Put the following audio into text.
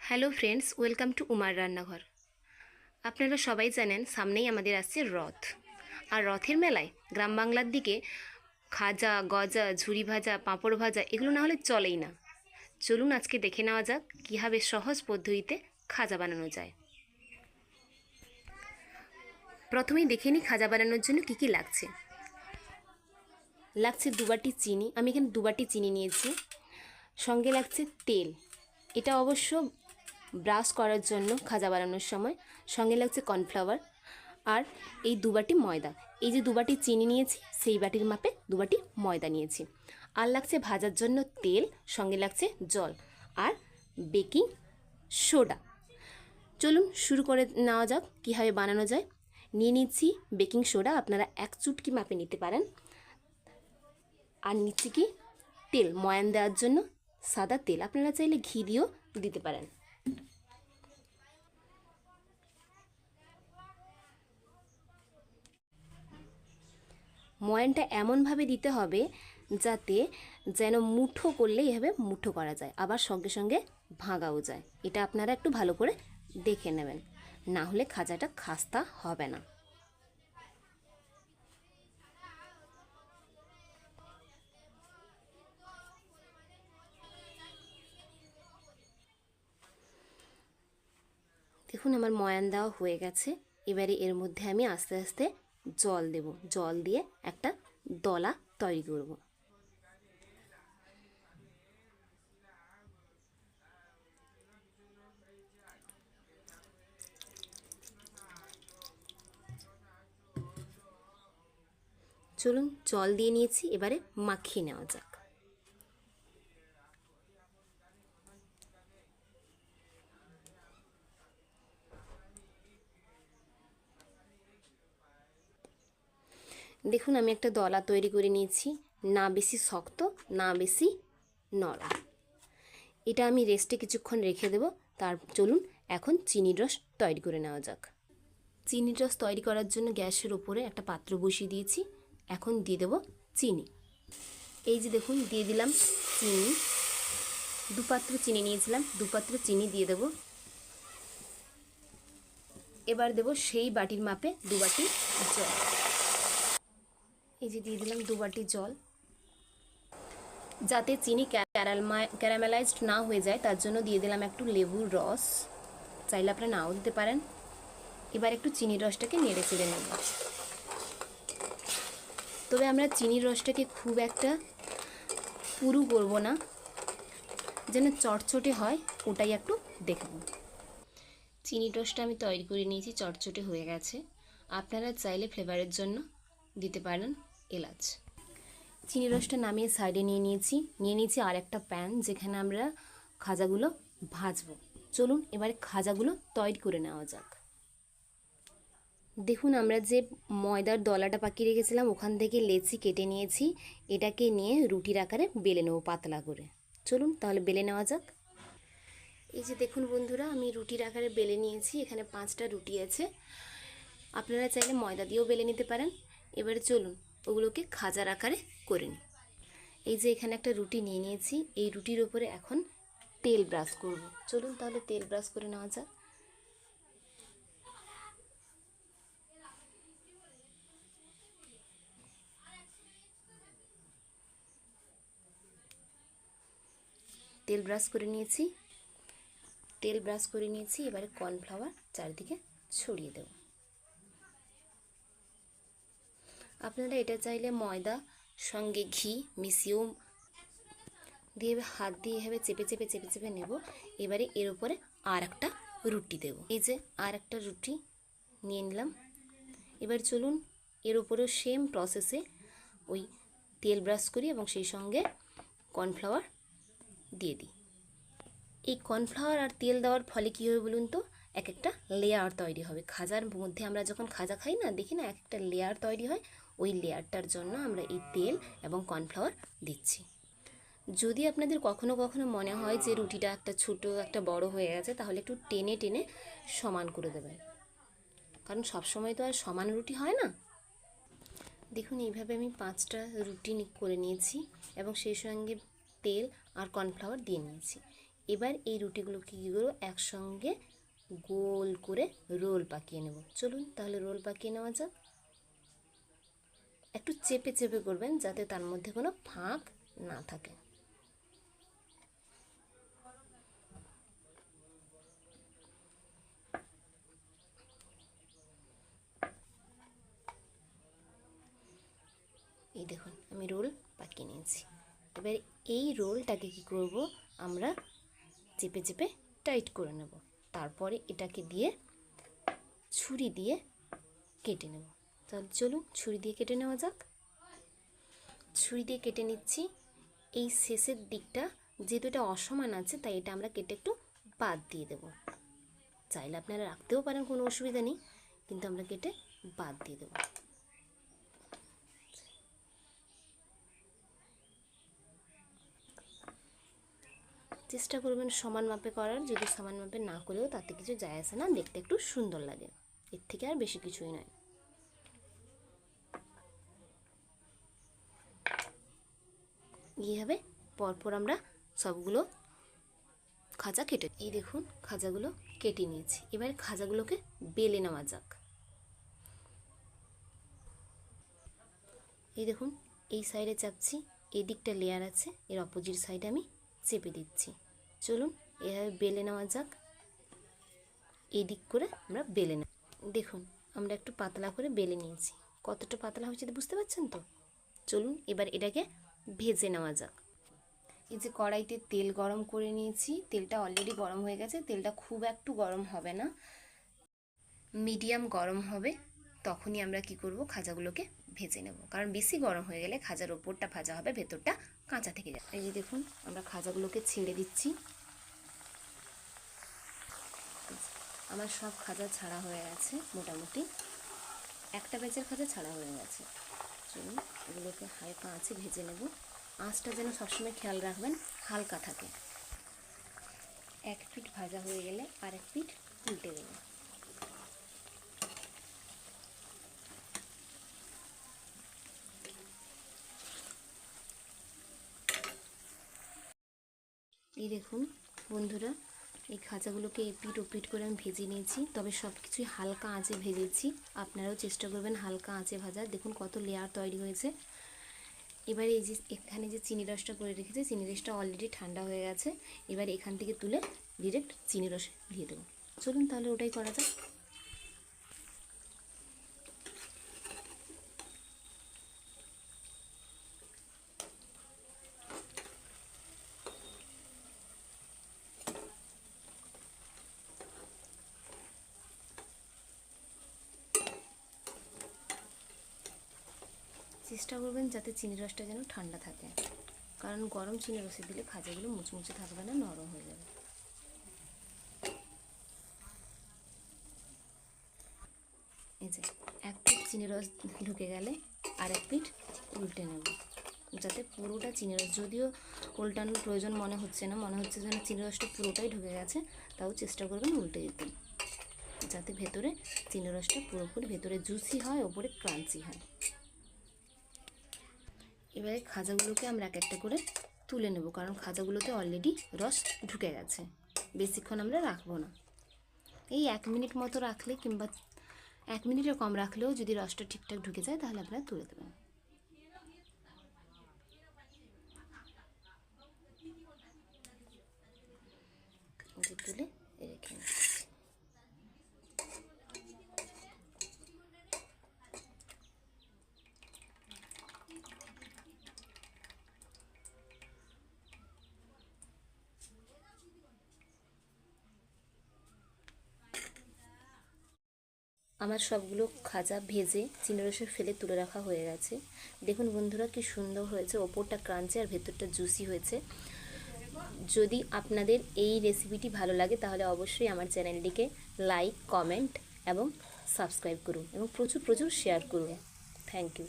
Hello friends, welcome to উমার রান্নাঘর। আপনারা সবাই জানেন সামনেই আমাদের আসছে রথ। আর রথের মেলায় গ্রাম বাংলার দিকে খাজা, গজা, ঝুরি ভাজা, পাঁপড় ভাজা এগুলো না হলে চলেই না। চলুন আজকে দেখে নেওয়া যাক কীভাবে সহজ পদ্ধতিতে খাজা বানানো যায়। প্রথমেই দেখে নিই খাজা বানানোর জন্য কী কী লাগছে। লাগছে 2 বাটি চিনি, আমি এখানে 2 বাটি চিনি নিয়েছি। সঙ্গে লাগছে তেল, এটা অবশ্য ব্রাশ করার জন্য খাজা বানানোর সময়। সঙ্গে লাগছে কর্নফ্লাওয়ার আর এই 2 বাটি ময়দা। এই যে 2 বাটি চিনি নিয়েছি সেই বাটির মাপে 2 বাটি ময়দা নিয়েছি। আর লাগছে ভাজার জন্য তেল, সঙ্গে লাগছে জল আর বেকিং সোডা। চলুন শুরু করে নেওয়া যাক কীভাবে বানানো যায়। নিয়ে নিচ্ছি বেকিং সোডা, আপনারা 1 চুটকি মাপে নিতে পারেন। আর নিচ্ছি কি তেল, ময়ান দেওয়ার জন্য সাদা তেল, আপনারা চাইলে ঘি দিয়েও দিতে পারেন। ময়ানটা এমনভাবে দিতে হবে যাতে যেন মুঠো করলে এভাবে মুঠো করা যায়, আবার সঙ্গে সঙ্গে ভাঙাও যায়। এটা আপনারা একটু ভালো করে দেখে নেবেন, না হলে খাজাটা খাস্তা হবে না। দেখুন আমার ময়ান দেওয়া হয়ে গেছে। এবারে এর মধ্যে আমি আস্তে আস্তে জল দেব, জল দিয়ে একটা দলা তৈরি করব। চলুন জল দিয়ে নিয়েছি, এবারে মাখিয়ে নেওয়া যাক। দেখুন আমি একটা দলা তৈরি করে নিয়েছি, না বেশি শক্ত না বেশি নরম। এটা আমি রেস্টে কিছুক্ষণ রেখে দেব। চলুন এখন চিনির রস তৈরি করে নেওয়া যাক। চিনির রস তৈরি করার জন্য গ্যাসের ওপরে একটা পাত্র বসিয়ে দিয়েছি। এখন দিয়ে দেব চিনি। এই যে দেখুন দিয়ে দিলাম চিনি। 2 পাত্র চিনি নিয়েছিলাম, 2 পাত্র চিনি দিয়ে দেব। এবার দেব সেই বাটির মাপে 2 বাটি জল। এই যে দিয়ে দিলাম 2 বাটি জল। যাতে চিনি ক্যারামেলাইজড না হয়ে যায় তার জন্য দিয়ে দিলাম একটু লেবুর রস, চাইলে আপনারা নাও দিতে পারেন। এবার একটু চিনির রসটাকে নেড়ে চেড়ে নেব। তবে আমরা চিনির রসটাকে খুব একটা পুরু করব না, যেন চটচটে হয় ওটাই একটু দেখব। চিনির রসটা আমি তৈরি করে নিয়েছি, চটচটে হয়ে গেছে। আপনারা চাইলে ফ্লেভারের জন্য দিতে পারেন এলাচ। চিনি রসটা নামিয়ে সাইডে নিয়ে নিয়েছি আর একটা প্যান, যেখানে আমরা খাজাগুলো ভাজবো। চলুন এবারে খাজাগুলো তৈরি করে নেওয়া যাক। দেখুন আমরা যে ময়দার দলাটা পাকিয়ে রেখেছিলাম ওখান থেকে লেচি কেটে নিয়েছি। এটাকে নিয়ে রুটির আকারে বেলে নেবো পাতলা করে। চলুন তাহলে বেলে নেওয়া যাক। এই যে দেখুন বন্ধুরা, আমি রুটির আকারে বেলে নিয়েছি। এখানে 5টা রুটি আছে, আপনারা চাইলে ময়দা দিয়েও বেলে নিতে পারেন। এবারে চলুন ওগুলোকে খাজার আকারে করে নিই। এই যে এখানে একটা রুটি নিয়ে নিয়েছি, এই রুটির ওপরে এখন তেল ব্রাশ করব। চলুন তাহলে তেল ব্রাশ করে নেওয়া যাক। তেল ব্রাশ করে নিয়েছি, এবারে কর্নফ্লাওয়ার চারিদিকে ছড়িয়ে দেব। আপনারা এটা চাইলে ময়দা সঙ্গে ঘি মিশিয়েও দিয়ে হাত দিয়ে এভাবে চেপে চেপে নেব। এবারে এর উপরে আর একটা রুটি দেব। এই যে আর একটা রুটি নিয়ে নিলাম। এবার চলুন এর উপরেও সেম প্রসেসে ওই তেল ব্রাশ করি এবং সেই সঙ্গে কর্নফ্লাওয়ার দিয়ে দিই। এই কর্নফ্লাওয়ার আর তেল দেওয়ার ফলে কী হবে বলুন তো, এক একটা লেয়ার তৈরি হবে। খাজার মধ্যে আমরা যখন খাজা খাই না, দেখি না এক একটা লেয়ার তৈরি হয়, ওই লেয়ারটার জন্য আমরা এই তেল এবং কর্নফ্লাওয়ার দিচ্ছি। যদি আপনাদের কখনো কখনো মনে হয় যে রুটিটা একটা ছোটো একটা বড় হয়ে গেছে, তাহলে একটু টেনে টেনে সমান করে দেবেন, কারণ সবসময় তো আর সমান রুটি হয় না। দেখুন এইভাবে আমি 5টা রুটি করে নিয়েছি এবং সেই সঙ্গে তেল আর কর্নফ্লাওয়ার দিয়ে নিয়েছি। এবার এই রুটিগুলোকে কী করবো, একসঙ্গে গোল করে রোল পাকিয়ে নেব। চলুন তাহলে রোল পাকিয়ে নেওয়া যাক। একটু চেপে চেপে করবেন যাতে তার মধ্যে কোনো ফাঁক না থাকে। এই দেখুন আমি রোল পাকিয়ে নিয়েছি। এবার এই রোলটাকে কি করব, আমরা চেপে চেপে টাইট করে নেব। তারপরে এটাকে দিয়ে ছুরি দিয়ে কেটে নেব। তাহলে চলুন ছুরি দিয়ে কেটে নেওয়া যাক। ছুরি দিয়ে কেটে নিচ্ছি। এই শেষের দিকটা যেহেতু এটা অসমান আছে, তাই এটা আমরা কেটে একটু বাদ দিয়ে দেব। চাইলে আপনারা রাখতেও পারেন, কোনো অসুবিধা নেই, কিন্তু আমরা কেটে বাদ দিয়ে দেব। চেষ্টা করবেন সমান মাপে করার। যদি সমান মাপে না করেও তাতে কিছু যায় আসে না, দেখতে একটু সুন্দর লাগে, এর থেকে আর বেশি কিছুই নয়। এইভাবে পরপর আমরা সবগুলো খাজা কেটে, এই দেখুন খাজাগুলো কেটে নিয়েছি। এবার খাজাগুলোকে বেলে নেওয়া যাক। এই দেখুন এই সাইডে চাপছি, এই দিকটা লেয়ার আছে, এর অপোজিট সাইডে আমি চেপে দিচ্ছি। চলুন এভাবে বেলে নেওয়া যাক। এই দিক করে আমরা বেলে নেব। দেখুন আমরা একটু পাতলা করে বেলে নিয়েছি। কতটা পাতলা হয়েছে বুঝতে পারছেন তো? চলুন এবার এটাকে ভেজে নেওয়া যাক। এই যে কড়াইতে তেল গরম করে নিয়েছি, তেলটা অলরেডি গরম হয়ে গেছে। তেলটা খুব একটু গরম হবে না, মিডিয়াম গরম হবে। তখনই আমরা কি করব, খাজাগুলোকে ভেজে নেব। কারণ বেশি গরম হয়ে গেলে খাজার ওপরটা ভাজা হবে, ভেতরটা কাঁচা থেকে যাবে। এই যে দেখুন আমরা খাজাগুলোকে ছেড়ে দিচ্ছি। আমার সব খাজা ছাড়া হয়ে গেছে, মোটামুটি একটা ব্যাচের খাজা ছাড়া হয়ে গেছে। চলুন এগুলোকে হালকা আঁচে ভেজে নেব। আঁচটা যেন সবসময় খেয়াল রাখবেন হালকা থাকে। এক পিঠ ভাজা হয়ে গেলে আরেক পিঠ উল্টে দেব। এই দেখুন বন্ধুরা, এই খাজাগুলোকে এপিট ওপিট করে আমি ভেজে নিয়েছি। তবে সব কিছুই হালকা আঁচে ভেজেছি। আপনারাও চেষ্টা করবেন হালকা আঁচে ভাজার। দেখুন কত লেয়ার তৈরি হয়েছে। এবারে এই যে এখানে যে চিনি রসটা করে রেখেছে, চিনি রসটা অলরেডি ঠান্ডা হয়ে গেছে। এবার এখান থেকে তুলে ডিরেক্ট চিনি রসে দিয়ে দেবো। চলুন তাহলে ওটাই করা যাক। চেষ্টা করবেন যাতে চিনি রসটা যেন ঠান্ডা থাকে, কারণ গরম চিনি রসে দিলে খাজাগুলো মুচমুচে থাকবে না, নরম হয়ে যাবে। এই যে এক পিঠ চিনি রস ঢুকে গেলে আরেক পিঠ উল্টে নেব, যাতে পুরোটা চিনি রস, যদিও উল্টানোর প্রয়োজন মনে হচ্ছে না, মনে হচ্ছে যেন চিনি রসটা পুরোটাই ঢুকে গেছে, তাও চেষ্টা করবেন উল্টে দিতে, যাতে ভেতরে চিনি রসটা পুরোপুরি ভেতরে জুসি হয়, ওপরে ক্রাঞ্চি হয়। এবারে খাজাগুলোকে আমরা এক একটা করে তুলে নেব, কারণ খাজাগুলোতে অলরেডি রস ঢুকে গেছে। বেশিক্ষণ আমরা রাখবো না, এই 1 মিনিট মতো রাখলে, কিংবা 1 মিনিটের কম রাখলেও যদি রসটা ঠিকঠাক ঢুকে যায় তাহলে আপনারা তুলে দেবেন। তুলে রেখে নিচ্ছি। আমার সবগুলো খাজা ভেজে চিনি রসে ফেলে তুলে রাখা হয়ে গেছে। দেখুন বন্ধুরা কি সুন্দর হয়েছে, ওপরটা ক্রাঞ্চি আর ভেতরটা জুসি হয়েছে। যদি আপনাদের এই রেসিপিটি ভালো লাগে তাহলে অবশ্যই আমার চ্যানেলটিকে লাইক, কমেন্ট এবং সাবস্ক্রাইব করুন এবং প্রচুর প্রচুর শেয়ার করুন। Thank you.